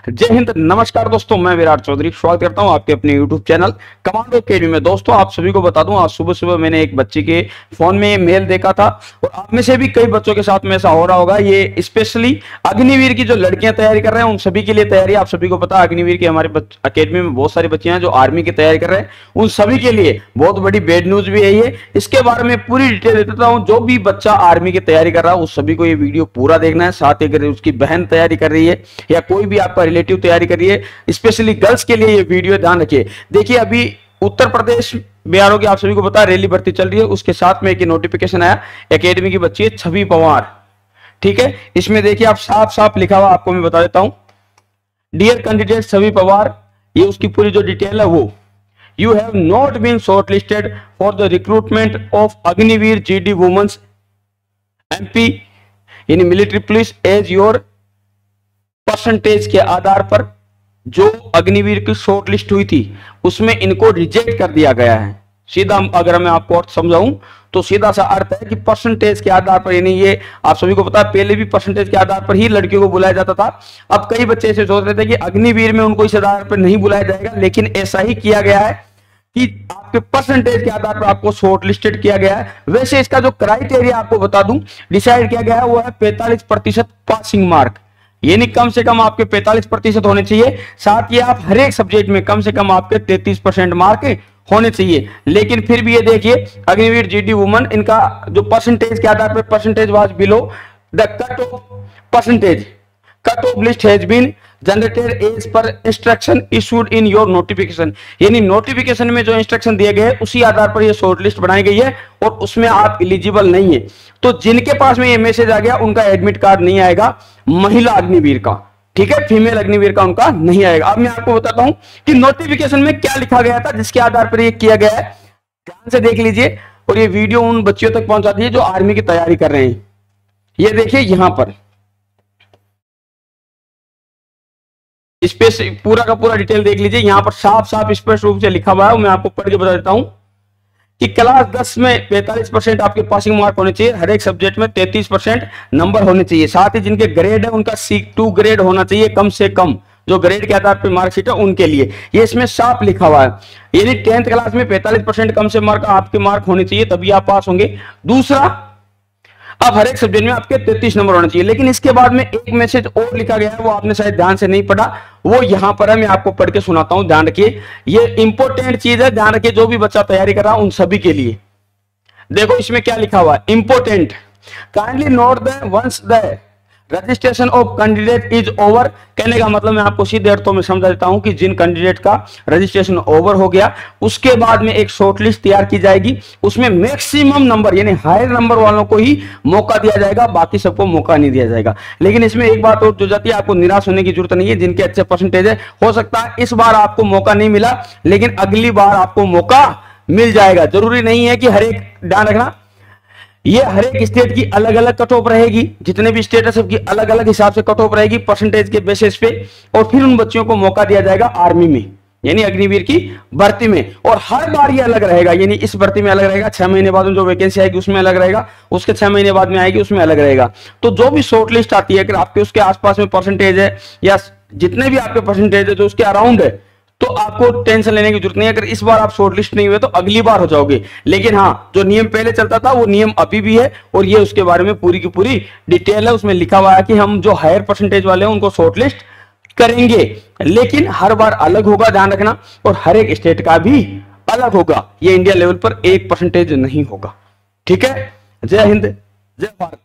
जय हिंद, नमस्कार दोस्तों, मैं विराट चौधरी स्वागत करता हूं आपके अपने YouTube चैनल कमांडो अकेडमी में। दोस्तों, आप सभी को बता दूं, आज सुबह सुबह मैंने एक बच्चे के फोन में मेल देखा था और आप में से भी कई बच्चों के साथ में ऐसा हो रहा होगा। ये स्पेशली अग्निवीर की जो लड़कियां तैयारी कर रहे हैं उन सभी के लिए तैयारी। आप सभी को पता है अग्निवीर की हमारे अकेडमी में बहुत सारे बच्चे हैं जो आर्मी की तैयारी कर रहे हैं, उन सभी के लिए बहुत बड़ी बैड न्यूज भी है ये। इसके बारे में पूरी डिटेल दे देता हूं। जो भी बच्चा आर्मी की तैयारी कर रहा है उस सभी को ये वीडियो पूरा देखना है। साथ ही अगर उसकी बहन तैयारी कर रही है या कोई भी आपका रिलेटिव तैयारी करिए, स्पेशली गर्ल्स के लिए ये वीडियो ध्यान रखिए। देखिए, अभी उत्तर प्रदेश बिहार की आप सभी को पता है रैली भर्ती चल रही है, उसके साथ में एक नोटिफिकेशन आया एकेडमी की बच्ची है छवि पवार, ठीक है। इसमें देखिए आप साफ साफ लिखा हुआ, आपको मैं बता देता हूं, डियर कैंडिडेट छवि पवार, ये उसकी पूरी जो डिटेल है वो, you have not been short listed for the recruitment of Agniveer GD women's MP in military police as your percentage के आधार पर जो अग्निवीर की शॉर्ट लिस्ट हुई थी उसमें इनको रिजेक्ट कर दिया गया है। सीधा अगर मैं आपको अर्थ समझाऊं तो सीधा सा अर्थ है कि परसेंटेज के आधार पर, यानी ये आप सभी को पता है पहले भी परसेंटेज के आधार पर ही लड़कियों को बुलाया जाता था। अब कई बच्चे ऐसे सोच रहे थे कि अग्निवीर में उनको इस आधार पर नहीं बुलाया जाएगा, लेकिन ऐसा ही किया गया है कि आपके परसेंटेज के आधार पर आपको शॉर्ट लिस्टेड किया गया है। वैसे इसका जो क्राइटेरिया आपको बता दूं डिसाइड किया गया है वो है 45% पासिंग मार्क, यानी कम से कम आपके 45% होने चाहिए। साथ ही आप हर एक सब्जेक्ट में कम से कम आपके 33% मार्क होने चाहिए। लेकिन फिर भी ये देखिए अग्निवीर जीडी वुमन, इनका जो परसेंटेज के आधार पर percentage was below the cut off percentage, cut off list has been generated as per instruction issued in your notification, यानी नोटिफिकेशन में जो इंस्ट्रक्शन दिए गए उसी आधार पर ये शॉर्ट लिस्ट बनाई गई है और उसमें आप एलिजिबल नहीं है। तो जिनके पास में ये मैसेज आ गया उनका एडमिट कार्ड नहीं आएगा, महिला अग्निवीर का, ठीक है, फीमेल अग्निवीर का उनका नहीं आएगा। अब मैं आपको बताता हूं कि नोटिफिकेशन में क्या लिखा गया था जिसके आधार पर ये किया गया है। ध्यान से देख लीजिए और ये वीडियो उन बच्चों तक पहुंचा दीजिए जो आर्मी की तैयारी कर रहे हैं। ये देखिए यहां पर स्पेस पूरा का पूरा डिटेल देख लीजिए, यहां पर साफ साफ स्पष्ट रूप से लिखा हुआ है। मैं आपको पढ़ के बता देता हूं कि क्लास 10 में 45% आपके पासिंग मार्क होने चाहिए, हर एक सब्जेक्ट में 33% नंबर होने चाहिए। साथ ही जिनके ग्रेड है उनका C2 ग्रेड होना चाहिए कम से कम, जो ग्रेड के आधार पर मार्कशीट है उनके लिए। ये इसमें साफ लिखा हुआ है, यानी 10th क्लास में 45% कम से मार्क आपके मार्क होने चाहिए तभी आप पास होंगे। दूसरा, अब हर एक सब्जेक्ट में आपके 33 नंबर होने चाहिए। लेकिन इसके बाद में एक मैसेज और लिखा गया है, वो आपने शायद ध्यान से नहीं पढ़ा, वो यहां पर है, मैं आपको पढ़ के सुनाता हूं, ध्यान रखिए। ये इंपॉर्टेंट चीज है, ध्यान रखिए, जो भी बच्चा तैयारी कर रहा है उन सभी के लिए। देखो इसमें क्या लिखा हुआ है, important, kindly note the ones the registration of candidate is over. कहने का मतलब मैं आपको सीधे अर्थों में समझा देता हूं कि जिन कैंडिडेट का रजिस्ट्रेशन ओवर हो गया उसके बाद में एक शॉर्ट लिस्ट तैयार की जाएगी, उसमें मैक्सिमम नंबर यानी हायर नंबर वालों को ही मौका दिया जाएगा, बाकी सबको मौका नहीं दिया जाएगा। लेकिन इसमें एक बात और जो जाती है, आपको निराश होने की जरूरत नहीं है। जिनके अच्छे परसेंटेज है, हो सकता है इस बार आपको मौका नहीं मिला लेकिन अगली बार आपको मौका मिल जाएगा। जरूरी नहीं है कि हर एक, ध्यान रखना, ये हर एक स्टेट की अलग अलग कट ऑफ रहेगी, जितने भी स्टेट है सबकी अलग अलग हिसाब से कट ऑफ रहेगी परसेंटेज के बेसिस पे, और फिर उन बच्चों को मौका दिया जाएगा आर्मी में, यानी अग्निवीर की भर्ती में। और हर बार ये अलग रहेगा, यानी इस भर्ती में अलग रहेगा, 6 महीने बाद जो वैकेंसी आएगी उसमें अलग रहेगा, उसके 6 महीने बाद में आएगी उसमें अलग रहेगा। तो जो भी शॉर्ट लिस्ट आती है, अगर आपके उसके आसपास में परसेंटेज है या जितने भी आपके परसेंटेज है जो उसके अराउंड है, तो आपको टेंशन लेने की जरूरत नहीं है। अगर इस बार आप शॉर्ट लिस्ट नहीं हुए तो अगली बार हो जाओगे। लेकिन हाँ, जो नियम पहले चलता था वो नियम अभी भी है और ये उसके बारे में पूरी की पूरी डिटेल है। उसमें लिखा हुआ है कि हम जो हायर परसेंटेज वाले हैं उनको शॉर्ट लिस्ट करेंगे, लेकिन हर बार अलग होगा, ध्यान रखना, और हर एक स्टेट का भी अलग होगा। ये इंडिया लेवल पर एक परसेंटेज नहीं होगा, ठीक है। जय हिंद, जय भारत।